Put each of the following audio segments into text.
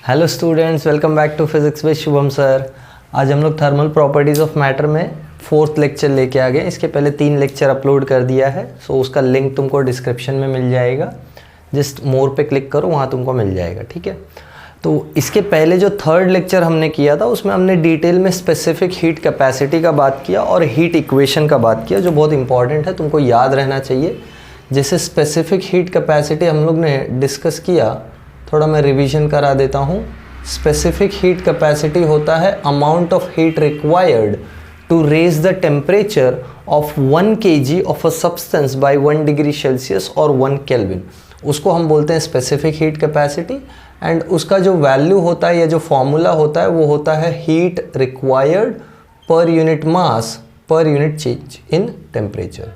Hello students, welcome back to physics with Shubham sir. आज हम लोग थर्मल प्रॉपर्टीज़ ऑफ मैटर में 4th लेक्चर लेके आ गए। इसके पहले 3 लेक्चर अपलोड कर दिया है, सो उसका लिंक तुमको डिस्क्रिप्शन में मिल जाएगा। जस्ट मोर पे क्लिक करो, वहाँ तुमको मिल जाएगा, ठीक है। तो इसके पहले जो 3rd लेक्चर हमने किया था उसमें हमने डिटेल में स्पेसिफिक हीट कैपेसिटी का बात किया और हीट इक्वेशन का बात किया, जो बहुत इंपॉर्टेंट है, तुमको याद रहना चाहिए। जैसे स्पेसिफिक हीट कैपेसिटी हम लोग ने डिस्कस किया, थोड़ा मैं रिवीजन करा देता हूँ। स्पेसिफिक हीट कैपेसिटी होता है amount of heat required to raise the temperature of 1 kg of a substance by 1 degree Celsius और 1 केल्विन। उसको हम बोलते हैं स्पेसिफिक हीट कैपेसिटी। एंड उसका जो वैल्यू होता है या जो फॉर्मूला होता है वो होता है heat required per unit mass पर यूनिट चेंज इन टेम्परेचर।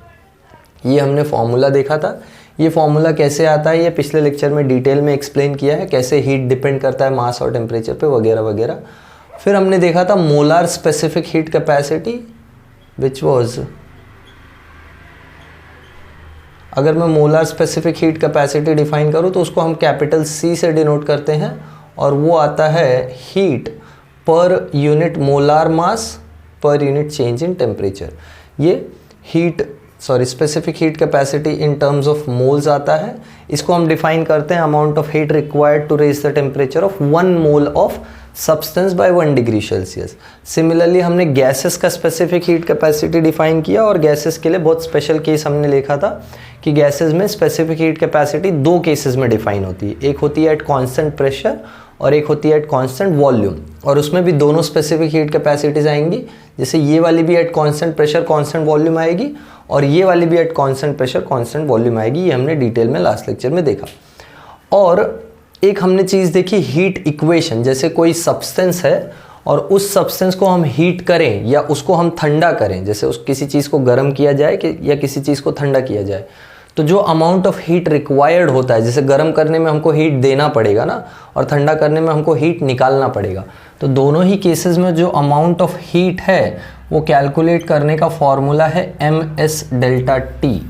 ये हमने फॉर्मूला देखा था। ये फॉर्मूला कैसे आता है ये पिछले लेक्चर में डिटेल में एक्सप्लेन किया है, कैसे हीट डिपेंड करता है मास और टेम्परेचर पे वगैरह वगैरह। फिर हमने देखा था molar specific heat capacity which was, अगर मैं molar specific heat capacity define करूँ तो उसको हम कैपिटल C से डिनोट करते हैं और वो आता है heat per unit molar mass पर यूनिट चेंज इन टेम्परेचर। ये specific heat capacity in terms of moles आता है। इसको हम डिफाइन करते हैं amount of heat required to raise the temperature of 1 mole of substance by 1 degree Celsius. Similarly हमने gases का स्पेसिफिक हीट कैपेसिटी डिफाइन किया और गैसेस के लिए बहुत स्पेशल केस हमने लिखा था कि गैसेस में स्पेसिफिक हीट कैपेसिटी 2 केसेस में डिफाइन होती है। एक होती है एट कांस्टेंट प्रेशर और एक होती है एट कांस्टेंट वॉल्यूम, और उसमें भी दोनों स्पेसिफिक हीट कैपेसिटीज आएंगी। जैसे ये वाली भी at constant pressure constant volume आएगी और ये वाली भी at constant pressure constant volume आएगी। ये हमने डिटेल में लास्ट लेक्चर में देखा। और एक हमने चीज़ देखी हीट इक्वेशन। जैसे कोई सब्सटेंस है और उस सब्सटेंस को हम हीट करें या उसको हम ठंडा करें, जैसे किसी चीज़ को गर्म किया जाए या किसी चीज़ को ठंडा किया जाए, तो जो अमाउंट ऑफ हीट रिक्वायर्ड होता है, जैसे गर्म करने में हमको हीट देना पड़ेगा ना, और ठंडा करने में हमको हीट निकालना पड़ेगा, तो दोनों ही केसेस में जो अमाउंट ऑफ हीट है वो कैलकुलेट करने का फॉर्मूला है ms डेल्टा टी।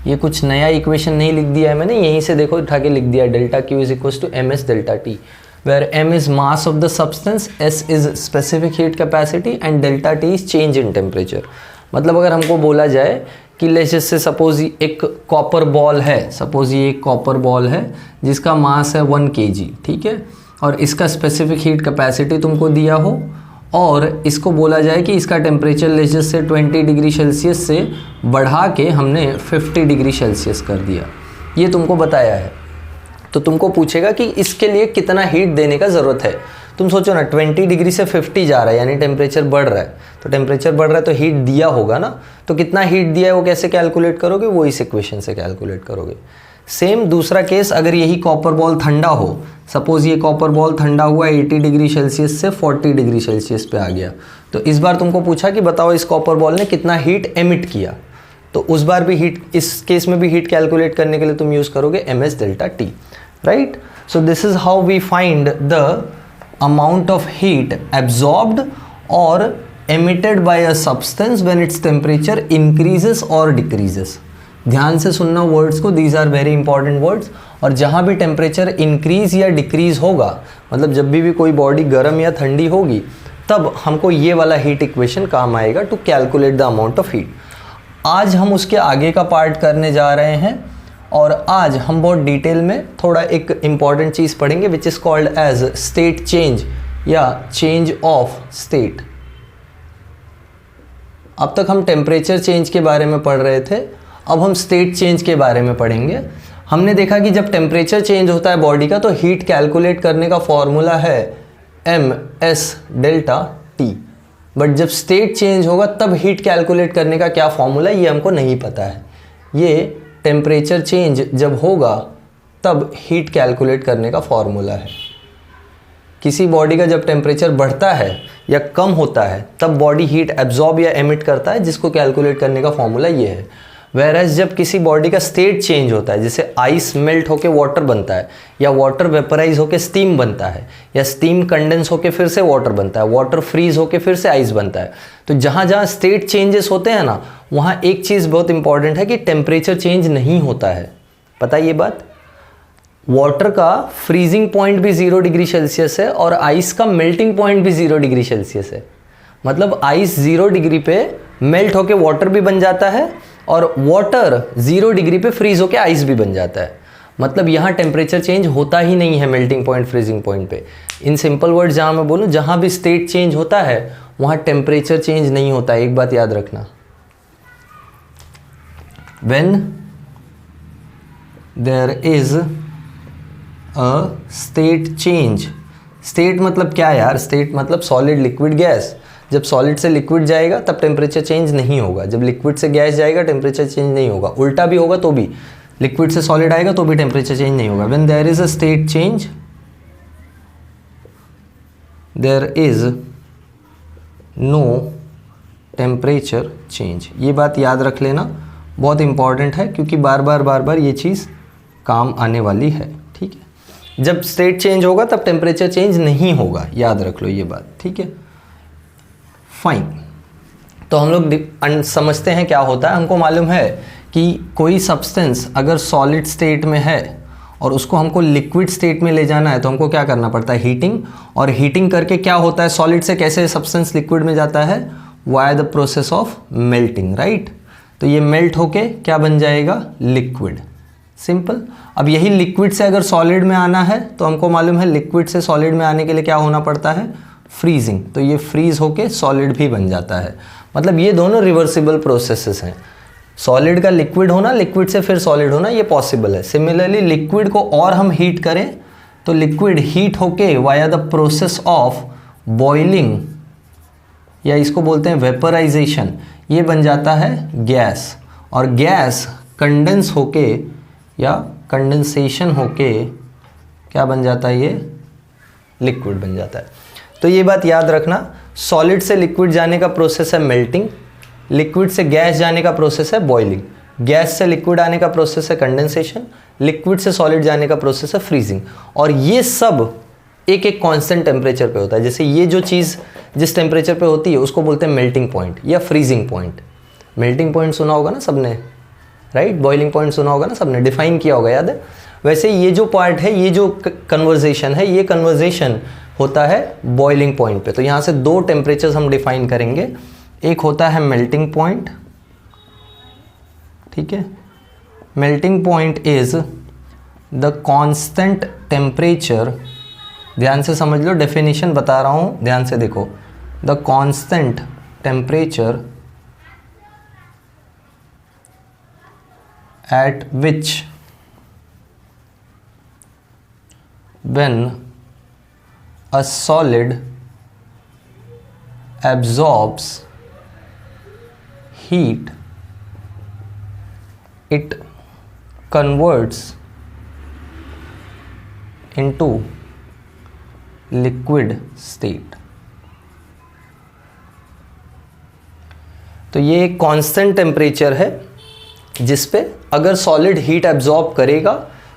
ये कुछ नया इक्वेशन नहीं लिख दिया है मैंने, यहीं से देखो उठा के लिख दिया है, delta Q is equal to ms delta T, where m is mass of the substance, s is specific heat capacity and delta T is change in temperature. मतलब अगर हमको बोला जाए कि लेट्स जैसे सपोज एक कॉपर बॉल है, suppose ये एक कॉपर बॉल है जिसका मास है 1 kg, ठीक है, और इसका स्पेसिफिक हीट कैपेसिटी तुमको दिया हो और इसको बोला जाए कि इसका टेम्परेचर लेट्स जैसे 20 डिग्री सेल्सियस से बढ़ा के हमने 50 डिग्री सेल्सियस कर दिया, ये तुमको बताया है। तो तुमको पूछेगा कि इसके लिए कितना हीट देने का ज़रूरत है। तुम सोचो ना, 20 डिग्री से 50 जा रहा है यानी टेम्परेचर बढ़ रहा है, तो टेम्परेचर बढ़ रहा है तो हीट दिया होगा ना, तो कितना हीट दिया है वो कैसे कैलकुलेट करोगे, वो इस इक्वेशन से कैलकुलेट करोगे। सेम दूसरा केस, अगर यही कॉपर बॉल ठंडा हो, सपोज ये कॉपर बॉल ठंडा हुआ 80 डिग्री सेल्सियस से 40 डिग्री सेल्सियस पे आ गया, तो इस बार तुमको पूछा कि बताओ इस कॉपर बॉल ने कितना हीट एमिट किया, तो उस बार भी हीट, इस केस में भी हीट कैलकुलेट करने के लिए तुम यूज़ करोगे ms delta T, right. So this is how we find the amount of heat absorbed or emitted by a substance when its temperature increases or decreases। ध्यान से सुनना वर्ड्स को, these are very important words। और जहाँ भी temperature increase या decrease होगा, मतलब जब भी कोई बॉडी गर्म या ठंडी होगी, तब हमको ये वाला हीट इक्वेशन काम आएगा to calculate the amount of heat. आज हम उसके आगे का पार्ट करने जा रहे हैं और आज हम बहुत डिटेल में थोड़ा एक इम्पॉर्टेंट चीज़ पढ़ेंगे which is called as state change या चेंज ऑफ स्टेट। अब तक हम टेम्परेचर चेंज के बारे में पढ़ रहे थे, अब हम स्टेट चेंज के बारे में पढ़ेंगे। हमने देखा कि जब टेम्परेचर चेंज होता है बॉडी का तो हीट कैलकुलेट करने का फॉर्मूला है ms डेल्टा टी, बट जब स्टेट चेंज होगा तब हीट कैलकुलेट करने का क्या फॉर्मूला, ये हमको नहीं पता है। ये टेम्परेचर चेंज जब होगा तब हीट कैलकुलेट करने का फॉर्मूला है। किसी बॉडी का जब टेम्परेचर बढ़ता है या कम होता है तब बॉडी हीट एब्जॉर्ब या एमिट करता है, जिसको कैलकुलेट करने का फॉर्मूला ये है। वेयरएज जब किसी बॉडी का स्टेट चेंज होता है, जैसे आइस मेल्ट होकर वाटर बनता है या वाटर वेपराइज होकर स्टीम बनता है या स्टीम कंडेंस होकर फिर से वाटर बनता है, वाटर फ्रीज होकर फिर से आइस बनता है, तो जहाँ जहाँ स्टेट चेंजेस होते हैं ना, वहाँ एक चीज़ बहुत इंपॉर्टेंट है कि टेम्परेचर चेंज नहीं होता है। पता है ये बात? वाटर का फ्रीजिंग पॉइंट भी 0 डिग्री सेल्सियस है और आइस का मेल्टिंग पॉइंट भी 0 डिग्री सेल्सियस है। मतलब आइस 0 डिग्री पे मेल्ट होके वाटर भी बन जाता है और वाटर 0 डिग्री पे फ्रीज होके आइस भी बन जाता है। मतलब यहाँ टेम्परेचर चेंज होता ही नहीं है मेल्टिंग पॉइंट फ्रीजिंग पॉइंट पे। इन सिंपल वर्ड जहाँ मैं बोलूँ, जहाँ भी स्टेट चेंज होता है वहाँ टेम्परेचर चेंज नहीं होता है। एक बात याद रखना, when there is a state change, state मतलब क्या यार, स्टेट मतलब सॉलिड लिक्विड गैस। जब सॉलिड से लिक्विड जाएगा तब टेम्परेचर चेंज नहीं होगा, जब लिक्विड से गैस जाएगा टेम्परेचर चेंज नहीं होगा। उल्टा भी होगा तो भी, लिक्विड से सॉलिड आएगा तो भी टेम्परेचर चेंज नहीं होगा। When there is a state change, there is no temperature change. ये बात याद रख लेना, बहुत इंपॉर्टेंट है क्योंकि बार बार ये चीज़ काम आने वाली है। ठीक है, जब स्टेट चेंज होगा तब टेम्परेचर चेंज नहीं होगा, याद रख लो ये बात। ठीक है, फाइन। तो हम लोग समझते हैं क्या होता है। हमको मालूम है कि कोई सब्सटेंस अगर सॉलिड स्टेट में है और उसको हमको लिक्विड स्टेट में ले जाना है तो हमको क्या करना पड़ता है, हीटिंग। और हीटिंग करके क्या होता है, सॉलिड से कैसे सब्सटेंस लिक्विड में जाता है, via the process of melting, right. तो ये मेल्ट होके क्या बन जाएगा, लिक्विड। सिंपल। अब यही लिक्विड से अगर सॉलिड में आना है तो हमको मालूम है लिक्विड से सॉलिड में आने के लिए क्या होना पड़ता है, फ्रीजिंग। तो ये फ्रीज होके सॉलिड भी बन जाता है। मतलब ये दोनों रिवर्सिबल प्रोसेसेस हैं। सॉलिड का लिक्विड होना, लिक्विड से फिर सॉलिड होना, ये पॉसिबल है। सिमिलरली लिक्विड को और हम हीट करें तो लिक्विड हीट होके via the process of boiling, या इसको बोलते हैं वेपराइजेशन, ये बन जाता है गैस। और गैस कंडेंस होके या कंडेंसेशन होके क्या बन जाता है, ये लिक्विड बन जाता है। तो ये बात याद रखना, सॉलिड से लिक्विड जाने का प्रोसेस है मेल्टिंग, लिक्विड से गैस जाने का प्रोसेस है बॉइलिंग, गैस से लिक्विड आने का प्रोसेस है कंडेंसेशन, लिक्विड से सॉलिड जाने का प्रोसेस है फ्रीजिंग। और ये सब एक एक कांस्टेंट टेम्परेचर पे होता है। जैसे ये जो चीज़ जिस टेम्परेचर पे होती है उसको बोलते हैं मेल्टिंग पॉइंट या फ्रीजिंग पॉइंट। मेल्टिंग पॉइंट सुना होगा ना सबने, राइट। बॉइलिंग पॉइंट सुना होगा ना सबने, डिफाइन किया होगा, याद है। वैसे ये जो पार्ट है, ये जो कन्वर्जेशन है, ये कन्वर्जेशन होता है बॉइलिंग पॉइंट पे। तो यहाँ से दो टेम्परेचर्स हम डिफाइन करेंगे। एक होता है मेल्टिंग पॉइंट, ठीक है। Melting point is the constant temperature, ध्यान से समझ लो, डेफिनेशन बता रहा हूँ, ध्यान से देखो। The constant temperature at which when a solid absorbs heat it converts into liquid state। तो ये एक कांस्टेंट टेम्परेचर है जिस पे अगर सॉलिड हीट एब्जॉर्ब करेगा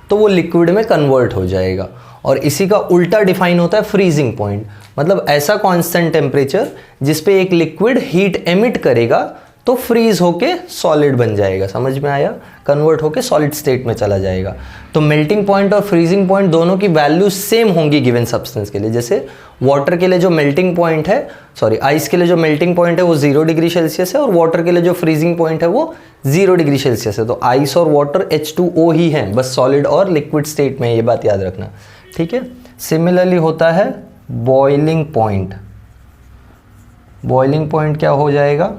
तो वो लिक्विड में कन्वर्ट हो जाएगा। और इसी का उल्टा डिफाइन होता है फ्रीजिंग पॉइंट। मतलब ऐसा कांस्टेंट टेम्परेचर जिस पे एक लिक्विड हीट एमिट करेगा तो फ्रीज होके सॉलिड बन जाएगा। समझ में आया, कन्वर्ट होके सॉलिड स्टेट में चला जाएगा। तो मेल्टिंग पॉइंट और फ्रीजिंग पॉइंट दोनों की वैल्यू सेम होंगी गिवन सब्सटेंस के लिए। जैसे वाटर के लिए जो मेल्टिंग पॉइंट है, सॉरी आइस के लिए जो मेल्टिंग पॉइंट है वो 0 डिग्री सेल्सियस है और वाटर के लिए जो फ्रीजिंग पॉइंट है वो 0 डिग्री सेल्सियस है। तो आइस और वाटर H2O ही है, बस सॉलिड और लिक्विड स्टेट में, ये बात याद रखना, ठीक है। सिमिलरली होता है बॉइलिंग पॉइंट। बॉइलिंग पॉइंट क्या हो जाएगा,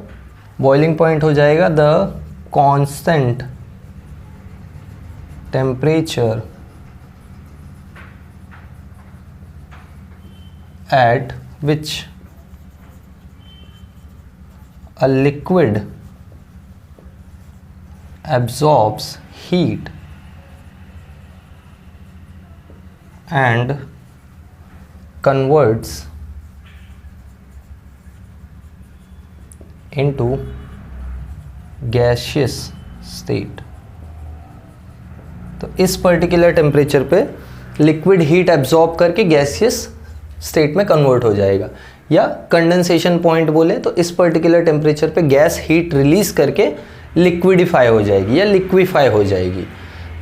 बॉइलिंग पॉइंट हो जाएगा the constant temperature at which a liquid absorbs heat and converts into gaseous state। तो इस पर्टिकुलर टेम्परेचर पे लिक्विड हीट एब्जॉर्ब करके गैसियस स्टेट में कन्वर्ट हो जाएगा। या कंडेंसेशन पॉइंट बोले तो इस पर्टिकुलर टेम्परेचर पे गैस हीट रिलीज करके लिक्विडिफाई हो जाएगी या लिक्विफाई हो जाएगी।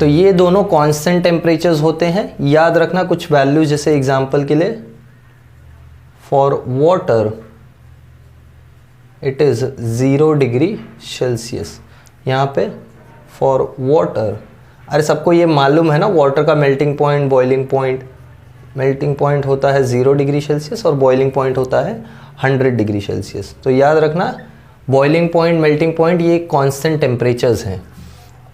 तो ये दोनों कांस्टेंट टेम्परेचर्स होते हैं। याद रखना कुछ वैल्यू, जैसे एग्जांपल के लिए for water it is 0 degree Celsius. यहाँ पे फॉर वाटर, अरे सबको ये मालूम है ना, वाटर का melting point, boiling point. Melting point होता है 0 डिग्री सेल्सियस और बॉइलिंग पॉइंट होता है 100 डिग्री सेल्सियस। तो याद रखना बॉइलिंग पॉइंट, मेल्टिंग पॉइंट ये कांस्टेंट टेम्परेचर्स हैं।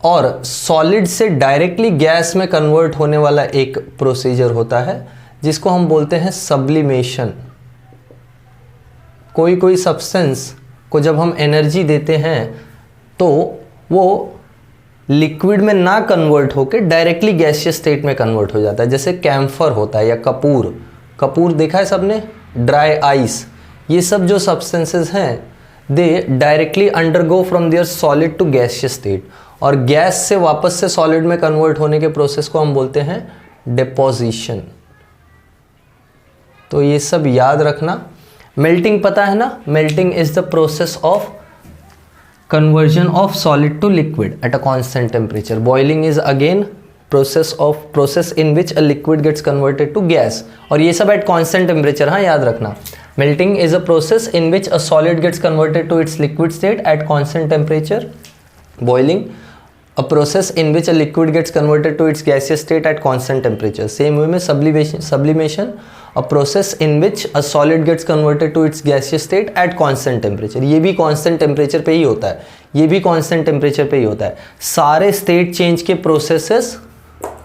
और सॉलिड से डायरेक्टली गैस में कन्वर्ट होने वाला एक प्रोसीजर होता है जिसको हम बोलते हैं सब्लिमेशन। कोई कोई सब्सटेंस को जब हम एनर्जी देते हैं तो वो लिक्विड में ना कन्वर्ट होकर डायरेक्टली गैसियस स्टेट में कन्वर्ट हो जाता है। जैसे कैम्फर होता है या कपूर, कपूर देखा है सबने, ड्राई आइस, ये सब जो सब्सटेंसेस हैं they directly undergo from their solid to gaseous state, और गैस से वापस से सॉलिड में कन्वर्ट होने के प्रोसेस को हम बोलते हैं डिपोजिशन। तो ये सब याद रखना। मेल्टिंग पता है ना, melting is the process of conversion of solid to liquid at a constant temperature. Boiling is again process in which a liquid gets converted to gas, और ये सब at constant temperature, हाँ याद रखना। Melting is a process in which a solid gets converted to its liquid state at constant temperature. Boiling, a process in which a liquid gets converted to its gaseous state at constant temperature. Same way में sublimation, a process in which a solid gets converted to its gaseous state at constant temperature. ये भी constant temperature पे ही होता है, ये भी constant temperature पे ही होता है। सारे state change के processes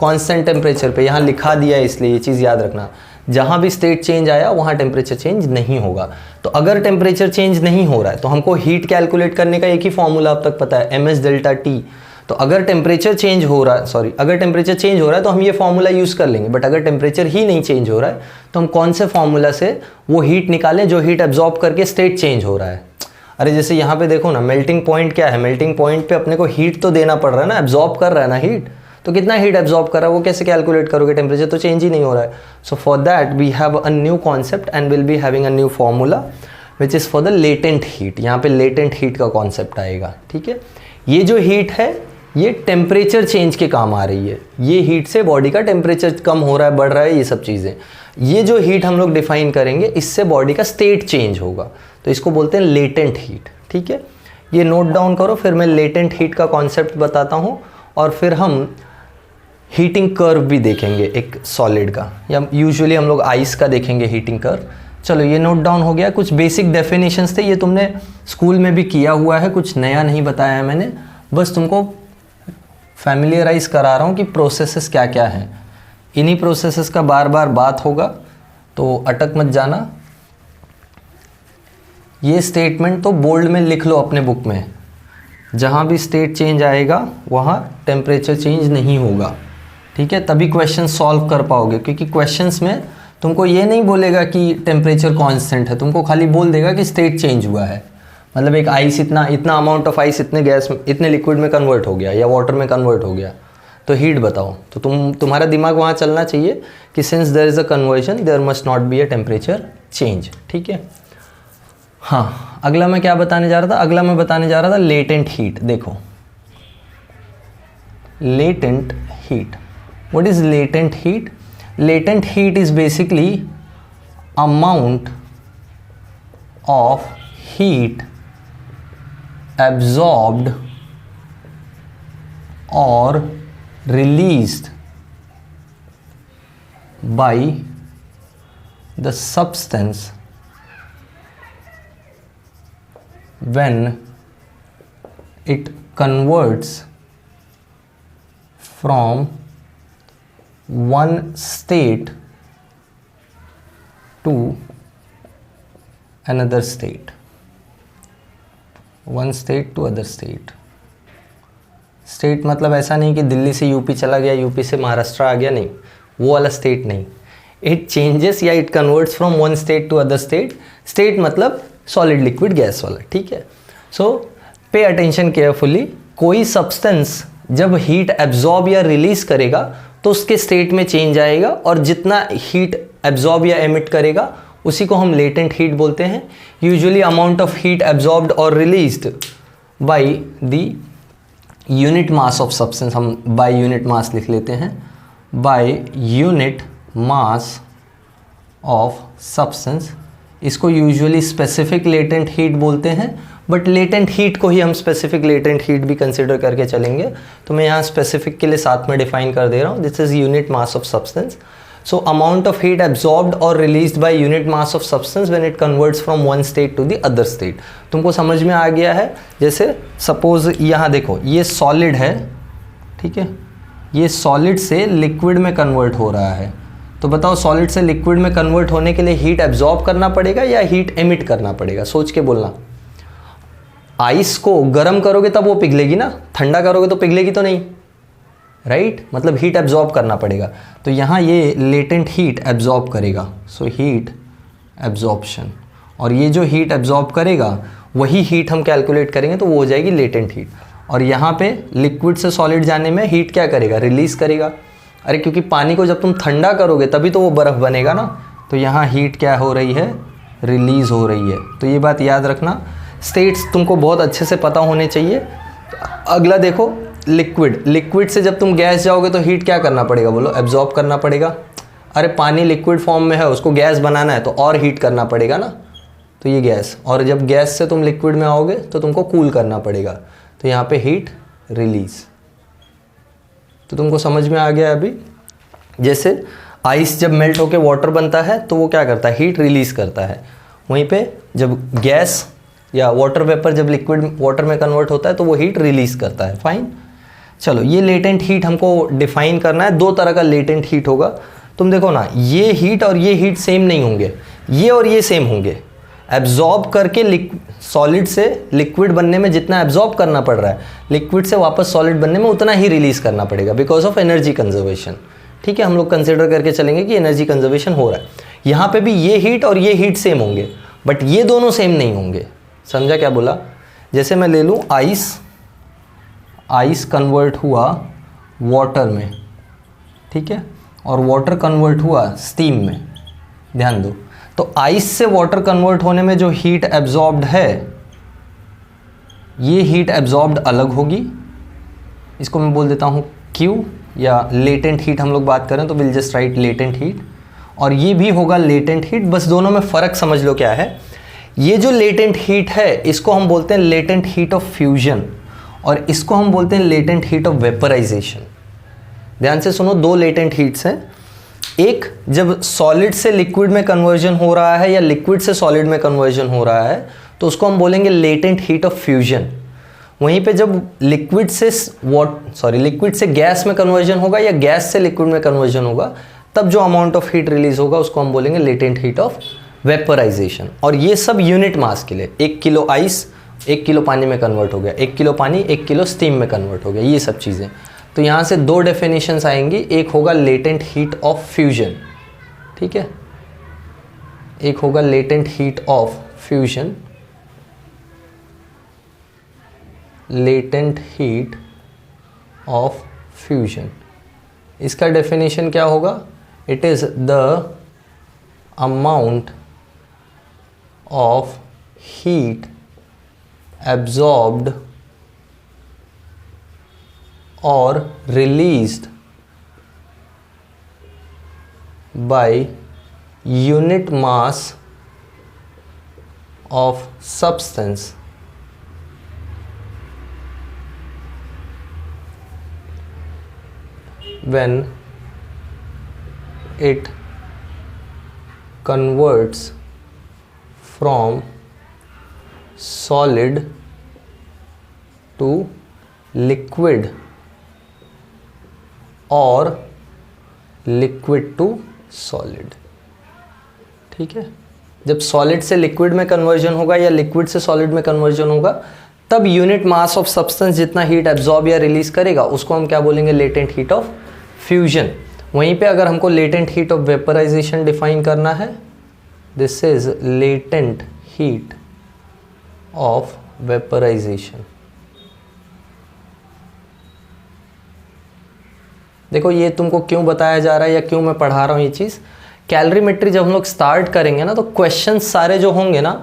constant temperature पे, यहाँ लिखा दिया है इसलिए ये चीज़ याद रखना। जहाँ भी state change आया वहाँ temperature change नहीं होगा। तो अगर temperature change नहीं हो रहा है तो हमको heat calculate करने का एक ही फॉर्मूला अब तक पता है, ms डेल्टा टी। तो अगर टेम्परेचर चेंज हो रहा है, अगर टेम्परेचर चेंज हो रहा है तो हम ये फॉर्मूला यूज़ कर लेंगे। बट अगर टेम्परेचर ही नहीं चेंज हो रहा है तो हम कौन से फॉर्मूला से वो हीट निकालें जो हीट एब्जॉर्ब करके स्टेट चेंज हो रहा है। अरे जैसे यहाँ पे देखो ना, मेल्टिंग पॉइंट क्या है, मेल्टिंग पॉइंट पे अपने को हीट तो देना पड़ रहा है ना, एब्जॉर्ब कर रहा है ना हीट, तो कितना हीट एब्जॉर्ब कर रहा है वो कैसे कैलकुलेट करोगे, टेम्परेचर तो चेंज ही नहीं हो रहा है। So for that we have a new concept and will be having a new formula which is for the latent heat. यहाँ पे लेटेंट हीट का कॉन्सेप्ट आएगा, ठीक है। ये जो हीट है ये टेम्परेचर चेंज के काम आ रही है, ये हीट से बॉडी का टेम्परेचर कम हो रहा है, बढ़ रहा है, ये सब चीज़ें। ये जो हीट हम लोग डिफाइन करेंगे इससे बॉडी का स्टेट चेंज होगा, तो इसको बोलते हैं लेटेंट हीट, ठीक है। ये नोट डाउन करो, फिर मैं लेटेंट हीट का कॉन्सेप्ट बताता हूँ और फिर हम हीटिंग कर्व भी देखेंगे एक सॉलिड का, या यूजुअली हम लोग आइस का देखेंगे हीटिंग कर्व। चलो ये नोट डाउन हो गया। कुछ बेसिक डेफिनेशंस थे, ये तुमने स्कूल में भी किया हुआ है, कुछ नया नहीं बताया है मैंने, बस तुमको फैमिलियराइज करा रहा हूँ कि प्रोसेसेस क्या क्या हैं। इन्हीं प्रोसेसेस का बार बार बात होगा तो अटक मत जाना। ये स्टेटमेंट तो बोल्ड में लिख लो अपने बुक में, जहाँ भी स्टेट चेंज आएगा वहाँ टेम्परेचर चेंज नहीं होगा, ठीक है। तभी क्वेश्चन सॉल्व कर पाओगे, क्योंकि क्वेश्चंस में तुमको ये नहीं बोलेगा कि टेम्परेचर कांस्टेंट है, तुमको खाली बोल देगा कि स्टेट चेंज हुआ है। मतलब एक आइस इतना अमाउंट ऑफ आइस इतने गैस में, इतने लिक्विड में कन्वर्ट हो गया या वाटर में कन्वर्ट हो गया, तो हीट बताओ। तो तुम्हारा दिमाग वहाँ चलना चाहिए कि since there is a conversion there must not be a temperature change, ठीक है। हाँ, अगला मैं क्या बताने जा रहा था, अगला मैं बताने जा रहा था लेटेंट हीट। देखो latent heat, what is latent heat? Latent heat is basically amount of heat absorbed or released by the substance when it converts from one state to another state. One state to other state. State मतलब ऐसा नहीं कि दिल्ली से UP चला गया, UP से महाराष्ट्र आ गया, नहीं, वो वाला स्टेट नहीं। इट चेंजेस या it converts from one state to other state. State मतलब सॉलिड लिक्विड गैस वाला, ठीक है। So pay attention carefully. कोई सब्सटेंस जब हीट एब्जॉर्ब या रिलीज करेगा तो उसके स्टेट में चेंज आएगा, और जितना हीट एब्जॉर्ब या एमिट करेगा उसी को हम लेटेंट हीट बोलते हैं। Usually amount of heat absorbed और released by the unit mass of substance, हम बाय यूनिट मास लिख लेते हैं, by unit mass of substance. इसको यूजुअली स्पेसिफिक लेटेंट हीट बोलते हैं, बट लेटेंट हीट को ही हम स्पेसिफिक लेटेंट हीट भी कंसिडर करके चलेंगे। तो मैं यहाँ स्पेसिफिक के लिए साथ में डिफाइन कर दे रहा हूँ, this is unit mass of substance. So amount of heat absorbed और released by unit mass of substance when it converts from one state to the other state. तुमको समझ में आ गया है? जैसे सपोज यहाँ देखो, ये सॉलिड है, ठीक है, ये सॉलिड से लिक्विड में कन्वर्ट हो रहा है। तो बताओ सॉलिड से लिक्विड में कन्वर्ट होने के लिए हीट एब्जॉर्ब करना पड़ेगा या हीट एमिट करना पड़ेगा? सोच के बोलना। आइस को गर्म करोगे तब वो पिघलेगी ना, ठंडा करोगे तो पिघलेगी तो नहीं, राइट? मतलब हीट एब्जॉर्ब करना पड़ेगा। तो यहाँ ये लेटेंट हीट एब्जॉर्ब करेगा, सो हीट एब्जॉर्प्शन। और ये जो हीट एब्जॉर्ब करेगा वही हीट हम कैलकुलेट करेंगे, तो वो हो जाएगी लेटेंट हीट। और यहाँ पे लिक्विड से सॉलिड जाने में हीट क्या करेगा? रिलीज करेगा। अरे क्योंकि पानी को जब तुम ठंडा करोगे तभी तो वो बर्फ़ बनेगा ना, तो यहाँ हीट क्या हो रही है? रिलीज़ हो रही है। तो ये बात याद रखना, स्टेट्स तुमको बहुत अच्छे से पता होने चाहिए। अगला देखो, लिक्विड। लिक्विड से जब तुम गैस जाओगे तो हीट क्या करना पड़ेगा? बोलो, एब्जॉर्ब करना पड़ेगा। अरे पानी लिक्विड फॉर्म में है, उसको गैस बनाना है तो और हीट करना पड़ेगा ना, तो ये गैस। और जब गैस से तुम लिक्विड में आओगे तो तुमको कूल करना पड़ेगा, तो यहाँ पे हीट रिलीज़। तो तुमको समझ में आ गया अभी? जैसे आइस जब मेल्ट होकर वाटर बनता है तो वो क्या करता है? हीट रिलीज़ करता है। वहीं पे जब गैस या वाटर वेपर जब लिक्विड वाटर में कन्वर्ट होता है तो वो हीट रिलीज़ करता है। फाइन, चलो ये लेटेंट हीट हमको डिफाइन करना है। दो तरह का लेटेंट हीट होगा। तुम देखो ना, ये हीट और ये हीट सेम नहीं होंगे, ये और ये सेम होंगे। एब्जॉर्ब करके सॉलिड से लिक्विड बनने में जितना एब्जॉर्ब करना पड़ रहा है, लिक्विड से वापस सॉलिड बनने में उतना ही रिलीज़ करना पड़ेगा, बिकॉज ऑफ एनर्जी कंजर्वेशन। ठीक है, हम लोग कंसिडर करके चलेंगे कि एनर्जी कंजर्वेशन हो रहा है। यहाँ पे भी ये हीट और ये हीट सेम होंगे, बट ये दोनों सेम नहीं होंगे। समझा क्या बोला? जैसे मैं ले लूँ आइस, आइस कन्वर्ट हुआ वाटर में, ठीक है, और वाटर कन्वर्ट हुआ स्टीम में। ध्यान दो, तो आइस से वाटर कन्वर्ट होने में जो हीट एब्जॉर्ब्ड है, ये हीट एब्जॉर्ब्ड अलग होगी। इसको मैं बोल देता हूँ Q, या लेटेंट हीट हम लोग बात करें तो will just right latent heat. और ये भी होगा लेटेंट हीट, बस दोनों में फ़र्क समझ लो क्या है। ये जो लेटेंट हीट है इसको हम बोलते हैं लेटेंट हीट ऑफ फ्यूजन, और इसको हम बोलते हैं लेटेंट हीट ऑफ वेपराइजेशन। ध्यान से सुनो, दो लेटेंट हीट्स हैं। एक जब सॉलिड से लिक्विड में कन्वर्जन हो रहा है या लिक्विड से सॉलिड में कन्वर्जन हो रहा है तो उसको हम बोलेंगे लेटेंट हीट ऑफ फ्यूजन। वहीं पे जब लिक्विड से गैस में कन्वर्जन होगा या गैस से लिक्विड में कन्वर्जन होगा, तब जो अमाउंट ऑफ हीट रिलीज होगा उसको हम बोलेंगे लेटेंट हीट ऑफ वेपराइजेशन। और ये सब यूनिट मास के लिए, 1 किलो आइस 1 किलो पानी में कन्वर्ट हो गया, 1 किलो पानी 1 किलो स्टीम में कन्वर्ट हो गया, ये सब चीज़ें। तो यहाँ से दो डेफिनेशंस आएंगी, एक होगा लेटेंट हीट ऑफ फ्यूजन, ठीक है, एक होगा latent heat of fusion, latent heat of fusion. इसका डेफिनेशन क्या होगा? It is the amount of heat absorbed or released by unit mass of substance when it converts from solid to liquid और liquid to solid। ठीक है, जब solid से liquid में conversion होगा या लिक्विड से सॉलिड में कन्वर्जन होगा, तब यूनिट मास ऑफ सब्सटेंस जितना हीट एब्जॉर्ब या रिलीज करेगा उसको हम क्या बोलेंगे? Latent heat of fusion. वहीं पे अगर हमको latent heat of vaporisation define करना है, this is latent heat of vaporisation. देखो ये तुमको क्यों बताया जा रहा है या क्यों मैं पढ़ा रहा हूँ ये चीज़। कैलोरीमेट्री जब हम लोग स्टार्ट करेंगे ना, तो क्वेश्चन सारे जो होंगे ना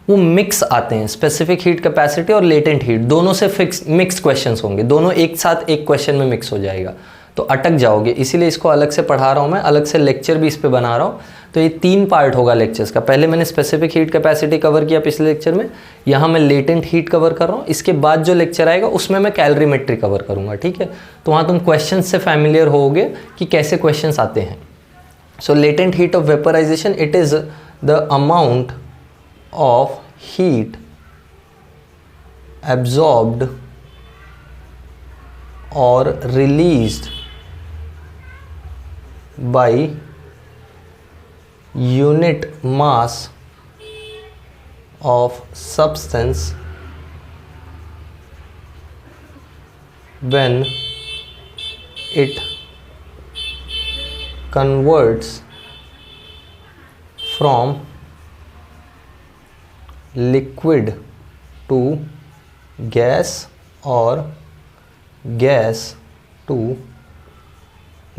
वो मिक्स आते हैं, स्पेसिफिक हीट कैपेसिटी और लेटेंट हीट दोनों से मिक्स क्वेश्चंस होंगे, दोनों एक साथ एक क्वेश्चन में मिक्स हो जाएगा तो अटक जाओगे। इसीलिए इसको अलग से पढ़ा रहा हूँ मैं, अलग से लेक्चर भी इस पे बना रहा हूँ। तो ये 3 पार्ट होगा लेक्चर्स का। पहले मैंने स्पेसिफिक हीट कैपेसिटी कवर किया पिछले लेक्चर में, यहाँ मैं लेटेंट हीट कवर कर रहा हूँ। इसके बाद जो लेक्चर आएगा उसमें मैं कैलोरीमेट्री कवर करूँगा, ठीक है। तो वहाँ तुम क्वेश्चन से फैमिलियर होगे कि कैसे क्वेश्चन आते हैं। So latent heat of vaporization, it is the amount of heat absorbed or released by unit mass of substance when it converts from liquid to gas और गैस टू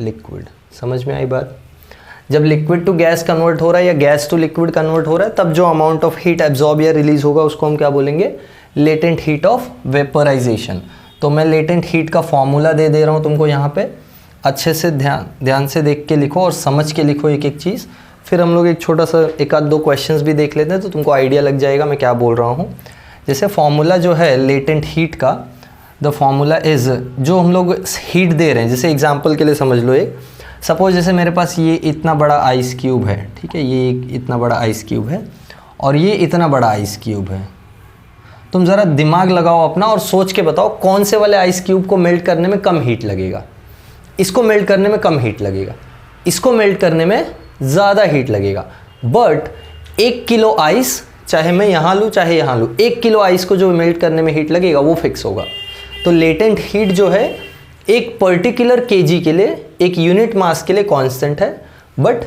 लिक्विड। समझ में आई बात? जब लिक्विड टू गैस कन्वर्ट हो रहा है या gas to liquid convert हो रहा है, तब जो अमाउंट ऑफ हीट एब्जॉर्ब या रिलीज होगा उसको हम क्या बोलेंगे? Latent heat of vaporisation. तो मैं लेटेंट हीट का फॉर्मूला दे रहा हूँ तुमको यहाँ पे, अच्छे से ध्यान से देख के लिखो और समझ के लिखो एक एक चीज़। फिर हम लोग एक छोटा सा 1-2 क्वेश्चंस भी देख लेते हैं तो तुमको आइडिया लग जाएगा मैं क्या बोल रहा हूँ। जैसे फॉर्मूला जो है लेटेंट हीट का, द फॉर्मूला इज़, जो हम लोग हीट दे रहे हैं, जैसे एग्जांपल के लिए समझ लो, एक सपोज जैसे मेरे पास ये इतना बड़ा आइस क्यूब है, ठीक है, ये इतना बड़ा आइस क्यूब है और ये इतना बड़ा आइस क्यूब है। तुम ज़रा दिमाग लगाओ अपना और सोच के बताओ कौन से वाले आइस क्यूब को मेल्ट करने में कम हीट लगेगा? इसको मेल्ट करने में कम हीट लगेगा, इसको मेल्ट करने में ज़्यादा हीट लगेगा। बट 1 किलो आइस, चाहे मैं यहाँ लूँ चाहे यहाँ लूँ, 1 किलो आइस को जो मेल्ट करने में हीट लगेगा वो फिक्स होगा। तो लेटेंट हीट जो है एक पर्टिकुलर केजी के लिए, एक यूनिट मास के लिए कांस्टेंट है, बट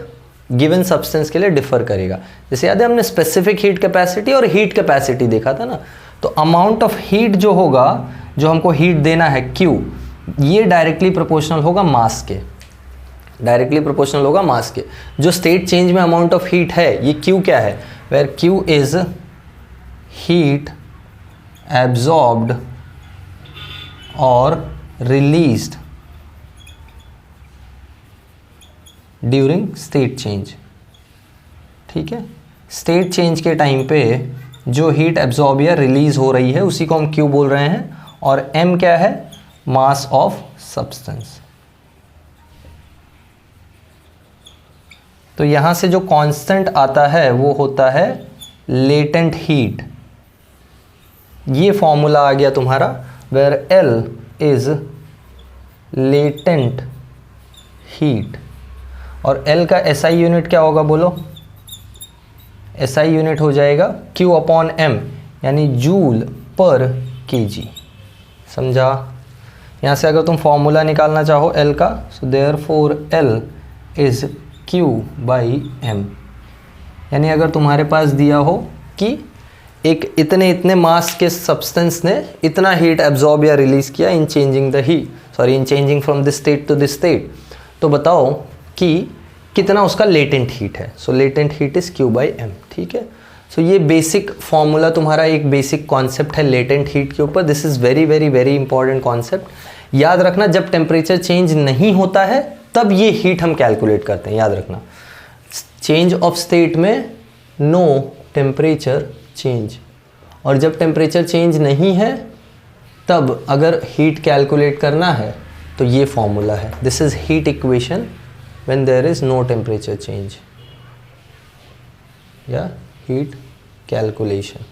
गिवन सब्सटेंस के लिए डिफर करेगा। जैसे याद है हमने स्पेसिफिक हीट कैपेसिटी और हीट कैपेसिटी देखा था ना, तो अमाउंट ऑफ हीट जो होगा, जो हमको हीट देना है Q, ये डायरेक्टली प्रोपोर्शनल होगा मास के, डायरेक्टली प्रोपोर्शनल होगा मास के। जो स्टेट चेंज में अमाउंट ऑफ हीट है ये Q क्या है? Where Q is heat absorbed और रिलीज्ड ड्यूरिंग स्टेट चेंज। ठीक है, स्टेट चेंज के टाइम पे जो हीट एब्जॉर्ब या रिलीज हो रही है उसी को हम Q बोल रहे हैं, और M क्या है? मास ऑफ सब्सटेंस। तो यहां से जो कांस्टेंट आता है वो होता है लेटेंट हीट। ये फॉर्मूला आ गया तुम्हारा, where L is latent heat, और L का SI यूनिट क्या होगा बोलो? SI यूनिट हो जाएगा Q अपॉन M, यानी जूल पर केजी। समझा? यहाँ से अगर तुम फॉर्मूला निकालना चाहो L का, so therefore L is Q by M। यानी अगर तुम्हारे पास दिया हो कि एक इतने मास के सब्सटेंस ने इतना हीट एब्जॉर्ब या रिलीज किया in changing the heat, sorry in changing from this state to this state, तो बताओ कि कितना उसका लेटेंट हीट है। So latent heat is Q by M। ठीक है, सो ये बेसिक फॉर्मूला तुम्हारा एक बेसिक कॉन्सेप्ट है लेटेंट हीट के ऊपर। This is very very very important concept. याद रखना, जब टेम्परेचर चेंज नहीं होता है तब ये हीट हम कैलकुलेट करते हैं। याद रखना, चेंज ऑफ स्टेट में नो टेम्परेचर चेंज, और जब टेम्परेचर चेंज नहीं है तब अगर हीट कैलकुलेट करना है तो ये फॉर्मूला है। This is heat equation when there is no temperature change, या हीट कैलकुलेशन।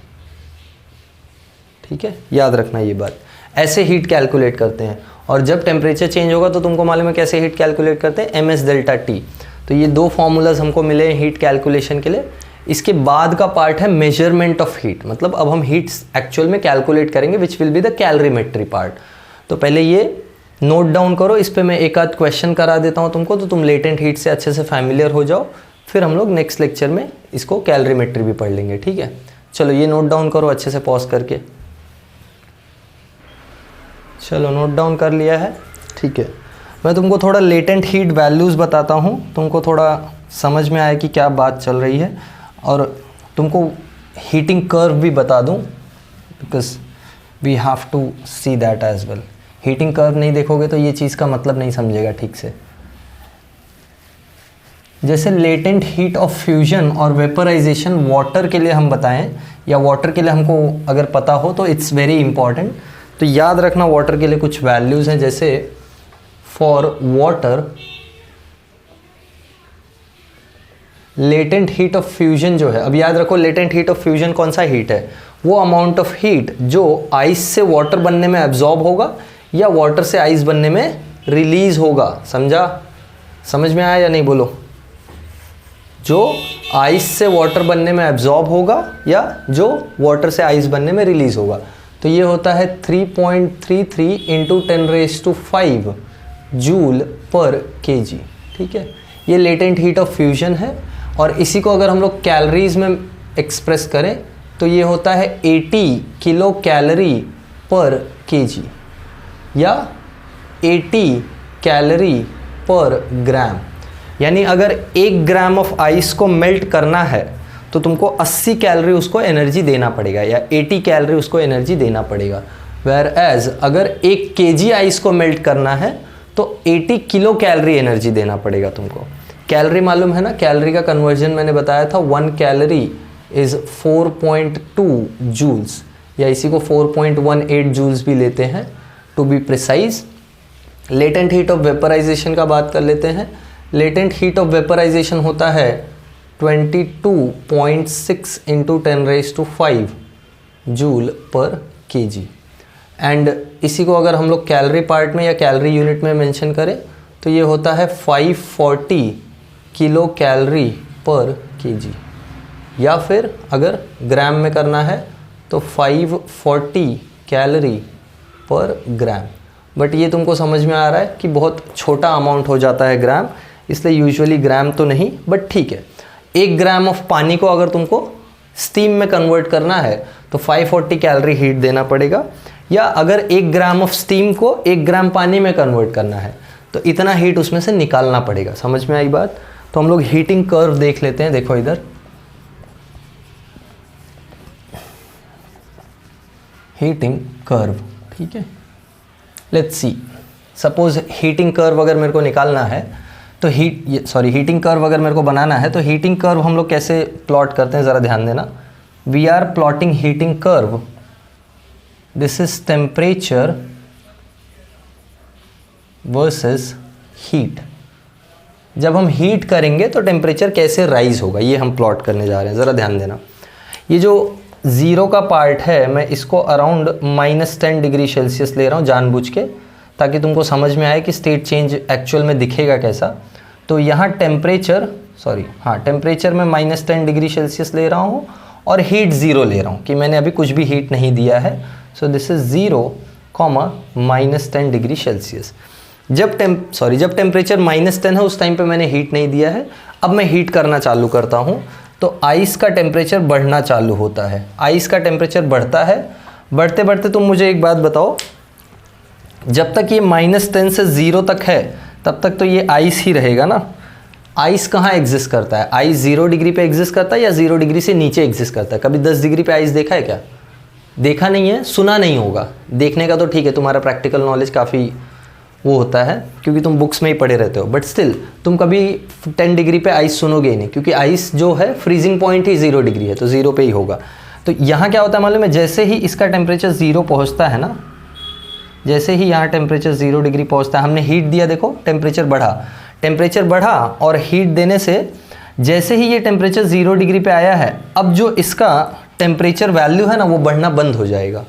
ठीक है, याद रखना ये बात। ऐसे हीट कैलकुलेट करते हैं, और जब टेम्परेचर चेंज होगा तो तुमको मालूम है कैसे हीट कैलकुलेट करते हैं? MS delta T। तो ये 2 फॉर्मूलाज हमको मिले हैं हीट कैलकुलेशन के लिए। इसके बाद का पार्ट है मेजरमेंट ऑफ हीट, मतलब अब हम हीट एक्चुअल में कैलकुलेट करेंगे, which will be the calorimetry part. तो पहले ये नोट डाउन करो, इस पर मैं एक आध क्वेश्चन करा देता हूँ तुमको, तो तुम लेटेंट हीट से अच्छे से फैमिलियर हो जाओ। फिर हम लोग नेक्स्ट लेक्चर में इसको कैलोरीमेट्री भी पढ़ लेंगे। ठीक है, चलो ये नोट डाउन करो अच्छे से पॉज करके। चलो नोट डाउन कर लिया है। ठीक है, मैं तुमको थोड़ा लेटेंट हीट वैल्यूज़ बताता हूँ, तुमको थोड़ा समझ में आए कि क्या बात चल रही है, और तुमको हीटिंग कर्व भी बता दूं, because we have to see that as well. Heating curve नहीं देखोगे तो ये चीज़ का मतलब नहीं समझेगा ठीक से। जैसे लेटेंट हीट ऑफ फ्यूजन और वेपराइजेशन वाटर के लिए हम बताएं, या वाटर के लिए हमको अगर पता हो तो इट्स वेरी इंपॉर्टेंट। तो याद रखना वाटर के लिए कुछ वैल्यूज़ हैं, जैसे for water latent heat of fusion जो है, अब याद रखो लेटेंट हीट ऑफ फ्यूजन कौन सा हीट है, वो अमाउंट ऑफ हीट जो आइस से वाटर बनने में एब्जॉर्ब होगा या वाटर से आइस बनने में रिलीज होगा। समझा? समझ में आया या नहीं बोलो? जो आइस से वाटर बनने में एब्जॉर्ब होगा या जो वाटर से आइस बनने में रिलीज होगा। तो ये होता है 3.33 इंटू 10⁵ जूल पर केजी। ठीक है, ये लेटेंट हीट ऑफ फ्यूजन है। और इसी को अगर हम लोग कैलोरीज में एक्सप्रेस करें तो ये होता है 80 किलो कैलोरी पर केजी या 80 कैलोरी पर ग्राम। यानी अगर 1 ग्राम ऑफ आइस को मेल्ट करना है तो तुमको 80 कैलोरी उसको एनर्जी देना पड़ेगा या 80 कैलोरी उसको एनर्जी देना पड़ेगा। वेयर एज अगर 1 केजी आइस को मेल्ट करना है तो 80 किलो कैलोरी एनर्जी देना पड़ेगा तुमको। कैलोरी मालूम है ना, कैलोरी का कन्वर्जन मैंने बताया था, 1 कैलोरी इज़ 4.2 जूल्स, या इसी को 4.18 जूल्स भी लेते हैं to be precise. Latent heat of vaporisation का बात कर लेते हैं। लेटेंट हीट ऑफ वेपराइजेशन होता है 22.6 इंटू 10⁵ जूल पर केजी। एंड इसी को अगर हम लोग कैलोरी पार्ट में या कैलोरी यूनिट में मेंशन करें तो ये होता है 540 किलो कैलोरी पर केजी, या फिर अगर ग्राम में करना है तो 540 कैलोरी पर ग्राम। बट ये तुमको समझ में आ रहा है कि बहुत छोटा अमाउंट हो जाता है ग्राम, इसलिए यूजुअली ग्राम तो नहीं, बट ठीक है। 1 ग्राम ऑफ पानी को अगर तुमको स्टीम में कन्वर्ट करना है तो 540 कैलोरी हीट देना पड़ेगा, या अगर 1 ग्राम ऑफ स्टीम को 1 ग्राम पानी में कन्वर्ट करना है तो इतना हीट उसमें से निकालना पड़ेगा। समझ में आई बात? तो हम लोग हीटिंग कर्व देख लेते हैं। देखो इधर हीटिंग कर्व, ठीक है। Let's see, suppose heating curve अगर मेरे को निकालना है तो हीटिंग कर्व अगर मेरे को बनाना है तो हीटिंग कर्व हम लोग कैसे प्लॉट करते हैं ज़रा ध्यान देना। We are plotting heating curve, this is temperature versus heat. जब हम हीट करेंगे तो टेम्परेचर कैसे राइज होगा ये हम प्लॉट करने जा रहे हैं, ज़रा ध्यान देना। ये जो 0 का पार्ट है मैं इसको अराउंड -10 डिग्री सेल्सियस ले रहा हूँ जानबूझ के, ताकि तुमको समझ में आए कि स्टेट चेंज एक्चुअल में दिखेगा कैसा। तो यहाँ टेम्परेचर मैं -10 डिग्री सेल्सियस ले रहा हूँ और हीट 0 ले रहा हूँ कि मैंने अभी कुछ भी हीट नहीं दिया है। सो दिस इज़ 0, -10 डिग्री सेल्सियस। जब टेम्परेचर -10 है उस टाइम पे मैंने हीट नहीं दिया है। अब मैं हीट करना चालू करता हूँ तो आइस का टेम्परेचर बढ़ना चालू होता है। आइस का टेम्परेचर बढ़ता है, बढ़ते बढ़ते तुम मुझे एक बात बताओ, जब तक ये -10 से 0 तक है तब तक तो ये आइस ही रहेगा ना। आइस कहाँ एग्जिस्ट करता है? आइस 0 डिग्री पे एग्जिस्ट करता है या 0 डिग्री से नीचे एग्जिस्ट करता है? कभी 10 डिग्री पे आइस देखा है क्या? देखा नहीं है, सुना नहीं होगा। देखने का तो ठीक है, तुम्हारा प्रैक्टिकल नॉलेज काफ़ी वो होता है क्योंकि तुम बुक्स में ही पढ़े रहते हो, बट स्टिल तुम कभी 10 डिग्री पे आइस सुनोगे ही नहीं, क्योंकि आइस जो है फ्रीजिंग पॉइंट ही 0 डिग्री है, तो 0 पे ही होगा। तो यहाँ क्या होता है मालूम है, जैसे ही इसका टेम्परेचर 0 पहुँचता है ना, जैसे ही यहाँ टेम्परेचर 0 डिग्री पहुँचता है, हमने हीट दिया, देखो टेम्परेचर बढ़ा और हीट देने से जैसे ही ये टेम्परेचर 0 डिग्री पे आया है, अब जो इसका टेम्परेचर वैल्यू है ना वो बढ़ना बंद हो जाएगा।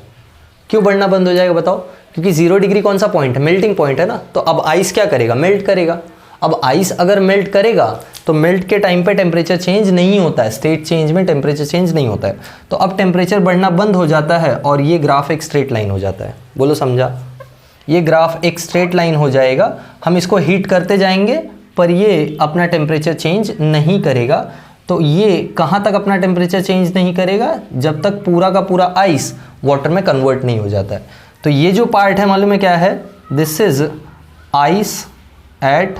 क्यों बढ़ना बंद हो जाएगा बताओ? क्योंकि 0 डिग्री कौन सा पॉइंट है? मेल्टिंग पॉइंट है ना। तो अब आइस क्या करेगा? मेल्ट करेगा। अब आइस अगर मेल्ट करेगा तो मेल्ट के टाइम पे टेम्परेचर चेंज नहीं होता है, स्टेट चेंज में टेम्परेचर चेंज नहीं होता है। तो अब टेम्परेचर बढ़ना बंद हो जाता है और ये ग्राफ एक स्ट्रेट लाइन हो जाता है। बोलो समझा? ये ग्राफ एक स्ट्रेट लाइन हो जाएगा। हम इसको हीट करते जाएंगे पर ये अपना टेम्परेचर चेंज नहीं करेगा। तो ये कहाँ तक अपना टेम्परेचर चेंज नहीं करेगा? जब तक पूरा का पूरा आइस वाटर में कन्वर्ट नहीं हो जाता है। तो ये जो पार्ट है मालूम है क्या है? This is ice at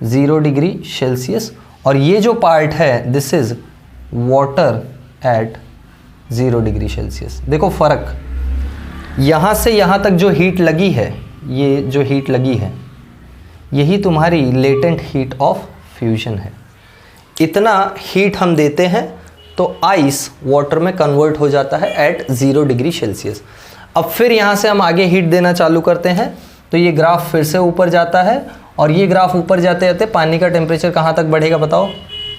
0 degree Celsius, और ये जो पार्ट है this is water at 0 degree Celsius. देखो फ़र्क, यहाँ से यहाँ तक जो हीट लगी है, ये जो हीट लगी है यही तुम्हारी लेटेंट हीट ऑफ फ्यूजन है। इतना हीट हम देते हैं तो आइस वाटर में कन्वर्ट हो जाता है एट 0 डिग्री सेल्सियस। अब फिर यहाँ से हम आगे हीट देना चालू करते हैं तो ये ग्राफ फिर से ऊपर जाता है, और ये ग्राफ ऊपर जाते जाते पानी का टेम्परेचर कहाँ तक बढ़ेगा बताओ?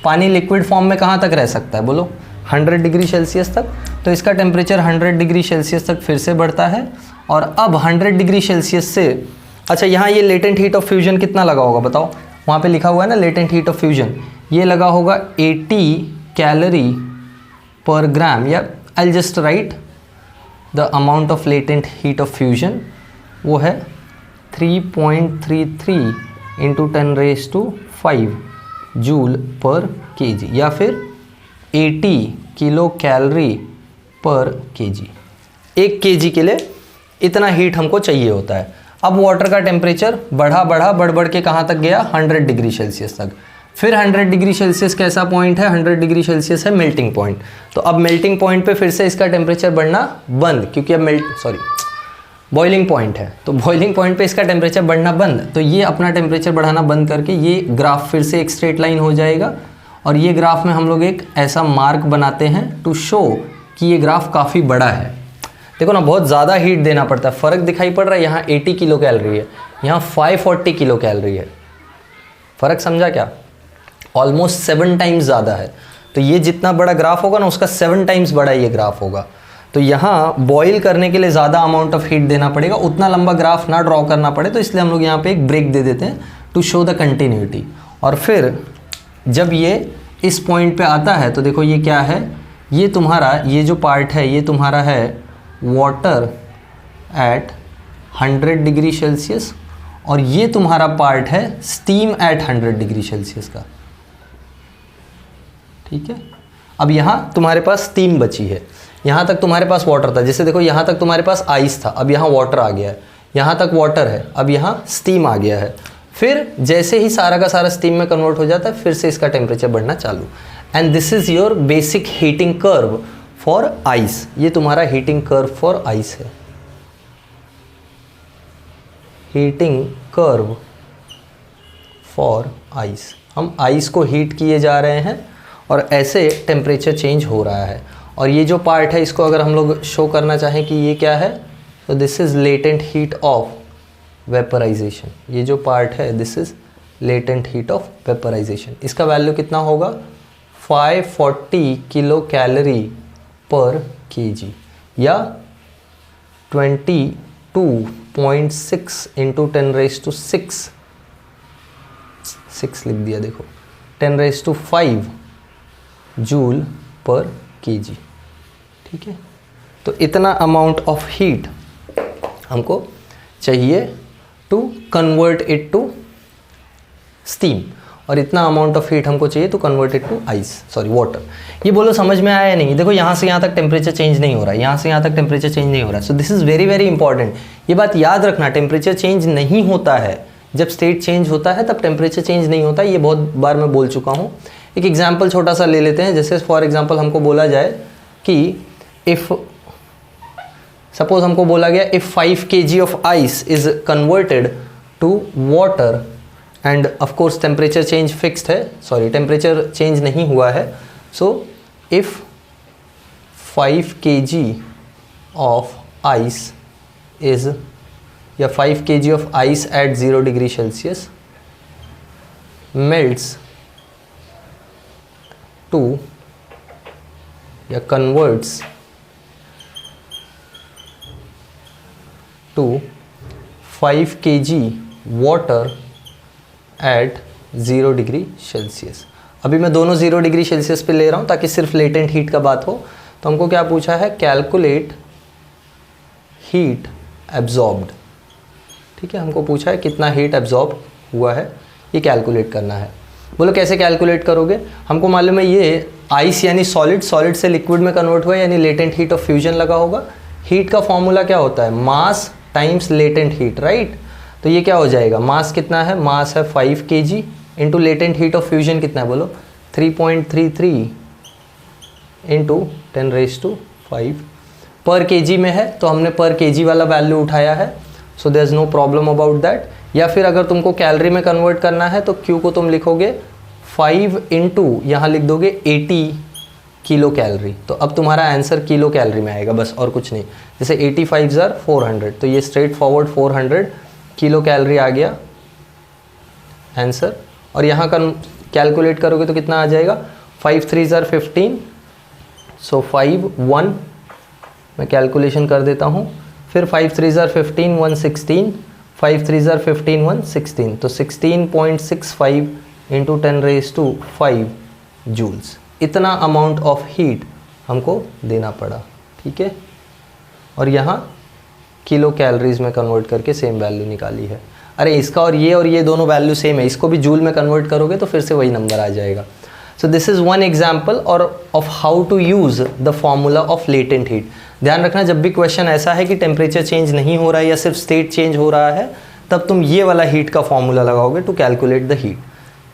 पानी लिक्विड फॉर्म में कहाँ तक रह सकता है बोलो? 100 डिग्री सेल्सियस तक। तो इसका टेम्परेचर 100 डिग्री सेल्सियस तक फिर से बढ़ता है, और अब 100 डिग्री सेल्सियस से, अच्छा यहाँ ये लेटेंट हीट ऑफ फ्यूजन कितना लगा होगा बताओ? वहाँ पे लिखा हुआ है ना लेटेंट हीट ऑफ फ्यूजन, ये लगा होगा 80 कैलोरी पर ग्राम, या I just right the amount of latent heat of fusion, वो है 3.33 इंटू 10⁵ जूल पर केजी, या फिर 80 किलो कैलोरी पर केजी। 1 केजी के लिए इतना हीट हमको चाहिए होता है। अब वाटर का टेम्परेचर बढ़ के कहाँ तक गया? 100 डिग्री सेल्सियस तक। फिर 100 डिग्री सेल्सियस कैसा पॉइंट है? 100 डिग्री सेल्सियस है मेल्टिंग पॉइंट। तो अब मेल्टिंग पॉइंट पे फिर से इसका टेम्परेचर बढ़ना बंद, क्योंकि अब बॉइलिंग पॉइंट है, तो बॉइलिंग पॉइंट पे इसका टेम्परेचर बढ़ना बंद। तो ये अपना टेम्परेचर बढ़ाना बंद करके ये ग्राफ फिर से एक स्ट्रेट लाइन हो जाएगा, और ये ग्राफ में हम लोग एक ऐसा मार्क बनाते हैं टू शो कि ये ग्राफ काफ़ी बड़ा है। देखो ना, बहुत ज़्यादा हीट देना पड़ता है। फ़र्क दिखाई पड़ रहा है, यहाँ 80 किलो कैलोरी है, यहाँ 540 किलो कैलोरी है। फ़र्क समझा क्या? ऑलमोस्ट 7 टाइम्स ज़्यादा है। तो ये जितना बड़ा ग्राफ होगा ना, उसका 7 टाइम्स बड़ा ये ग्राफ होगा। तो यहाँ बॉईल करने के लिए ज़्यादा अमाउंट ऑफ हीट देना पड़ेगा, उतना लंबा ग्राफ ना ड्रॉ करना पड़े, तो इसलिए हम लोग यहाँ पे एक ब्रेक दे देते हैं टू शो द कंटिन्यूटी। और फिर जब ये इस पॉइंट पे आता है तो देखो ये क्या है, ये तुम्हारा ये जो पार्ट है ये तुम्हारा है वाटर एट 100 डिग्री सेल्सियस, और ये तुम्हारा पार्ट है स्टीम एट 100 डिग्री सेल्सियस का। ठीक है, अब यहाँ तुम्हारे पास स्टीम बची है, यहाँ तक तुम्हारे पास वाटर था। जैसे देखो यहाँ तक तुम्हारे पास आइस था, अब यहाँ वाटर आ गया है, यहाँ तक वाटर है, अब यहाँ स्टीम आ गया है। फिर जैसे ही सारा का सारा स्टीम में कन्वर्ट हो जाता है, फिर से इसका टेम्परेचर बढ़ना चालू। And this is your basic heating curve for ice. ये तुम्हारा हीटिंग कर्व फॉर आइस है, हीटिंग कर्व फॉर आइस। हम आइस को हीट किए जा रहे हैं और ऐसे टेम्परेचर चेंज हो रहा है। और ये जो पार्ट है इसको अगर हम लोग शो करना चाहें कि ये क्या है, तो this is latent heat of vaporisation. ये जो पार्ट है this is latent heat of vaporisation. इसका वैल्यू कितना होगा? 540 किलो कैलोरी पर केजी, या 22.6 इंटू 10⁶ 6 लिख दिया, देखो 10⁵ जूल पर केजी। ठीक है, तो इतना अमाउंट ऑफ हीट हमको चाहिए to convert it to steam, और इतना अमाउंट ऑफ हीट हमको चाहिए to convert it to water. ये बोलो समझ में आया या नहीं? देखो यहाँ से यहाँ तक टेम्परेचर चेंज नहीं हो रहा है, यहाँ से यहाँ तक टेम्परेचर चेंज नहीं हो रहा है। सो this is very very important. ये बात याद रखना, टेम्परेचर चेंज नहीं होता है, जब स्टेट चेंज होता है तब टेम्परेचर चेंज नहीं होता। ये बहुत बार मैं बोल चुका हूँ। एक एग्जाम्पल छोटा सा ले लेते हैं। जैसे फॉर एग्जाम्पल हमको बोला जाए कि इफ़ सपोज हमको बोला गया if 5 kg of ice is converted to water, and of course temperature change fixed है, सॉरी टेम्परेचर चेंज नहीं हुआ है। So if 5 kg of ice is, या 5 kg of ice at 0 degree Celsius melts to या converts to 5 kg water at 0 degree Celsius. अभी मैं दोनों 0 degree Celsius पे ले रहा हूँ ताकि सिर्फ लेटेंट हीट का बात हो। तो हमको क्या पूछा है? Calculate heat absorbed. ठीक है, हमको पूछा है कितना हीट एब्जॉर्ब हुआ है, ये कैलकुलेट करना है। बोलो कैसे कैलकुलेट करोगे? हमको मालूम है ये आइस यानी सॉलिड, सॉलिड से लिक्विड में कन्वर्ट हुआ यानी लेटेंट हीट ऑफ फ्यूजन लगा होगा। हीट का फॉर्मूला क्या होता है? मास टाइम्स लेटेंट हीट, राइट? तो ये क्या हो जाएगा? मास कितना है? मास है 5 kg into latent heat of fusion कितना है बोलो? 3.33 इंटू 10⁵ 5 पर केजी में है तो हमने पर केजी वाला वैल्यू उठाया है, so there is no problem about that. या फिर अगर तुमको कैलोरी में कन्वर्ट करना है तो Q को तुम लिखोगे 5 इंटू यहाँ लिख दोगे 80 किलो कैलोरी, तो अब तुम्हारा आंसर किलो कैलोरी में आएगा बस, और कुछ नहीं। जैसे 85 ज़र 400, तो ये स्ट्रेट फॉरवर्ड 400 किलो कैलोरी आ गया आंसर। और यहाँ का कैलकुलेट करोगे तो कितना आ जाएगा, 5 3 ज़र 15, सो 5 1 मैं कैलकुलेशन कर देता हूँ, फिर 5 3 ज़र 15 1 16, 5 3 ज़र 15 1 16, तो 16.65 इंटू 10⁵ जूल्स, इतना अमाउंट ऑफ हीट हमको देना पड़ा, ठीक है। और यहाँ किलो कैलोरीज में कन्वर्ट करके सेम वैल्यू निकाली है। अरे इसका और ये दोनों वैल्यू सेम है, इसको भी जूल में कन्वर्ट करोगे तो फिर से वही नंबर आ जाएगा। So this is one example और of how to use the formula of latent heat. ध्यान रखना, जब भी क्वेश्चन ऐसा है कि टेम्परेचर चेंज नहीं हो रहा है या सिर्फ स्टेट चेंज हो रहा है, तब तुम ये वाला हीट का फॉर्मूला लगाओगे टू कैलकुलेट द हीट।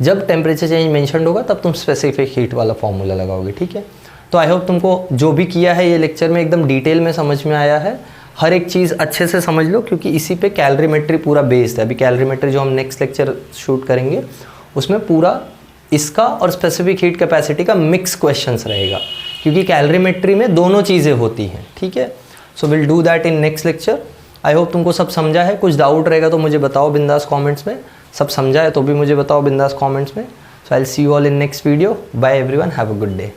जब टेम्परेचर चेंज मेंशन्ड होगा तब तुम स्पेसिफिक हीट वाला फॉर्मूला लगाओगे, ठीक है। तो आई होप तुमको जो भी किया है ये लेक्चर में एकदम डिटेल में समझ में आया है। हर एक चीज़ अच्छे से समझ लो, क्योंकि इसी पे कैलोरीमेट्री पूरा बेस्ड है। अभी कैलोरीमेट्री जो हम नेक्स्ट लेक्चर शूट करेंगे उसमें पूरा इसका और स्पेसिफिक हीट कैपेसिटी का मिक्स क्वेश्चंस रहेगा, क्योंकि कैलोरीमेट्री में दोनों चीज़ें होती हैं, ठीक है। So will do that in next lecture. I hope तुमको सब समझा है। कुछ डाउट रहेगा तो मुझे बताओ बिंदास कमेंट्स में, सब समझा है तो भी मुझे बताओ बिंदास कमेंट्स में। So I will see you all in next video. Bye everyone, have a good day.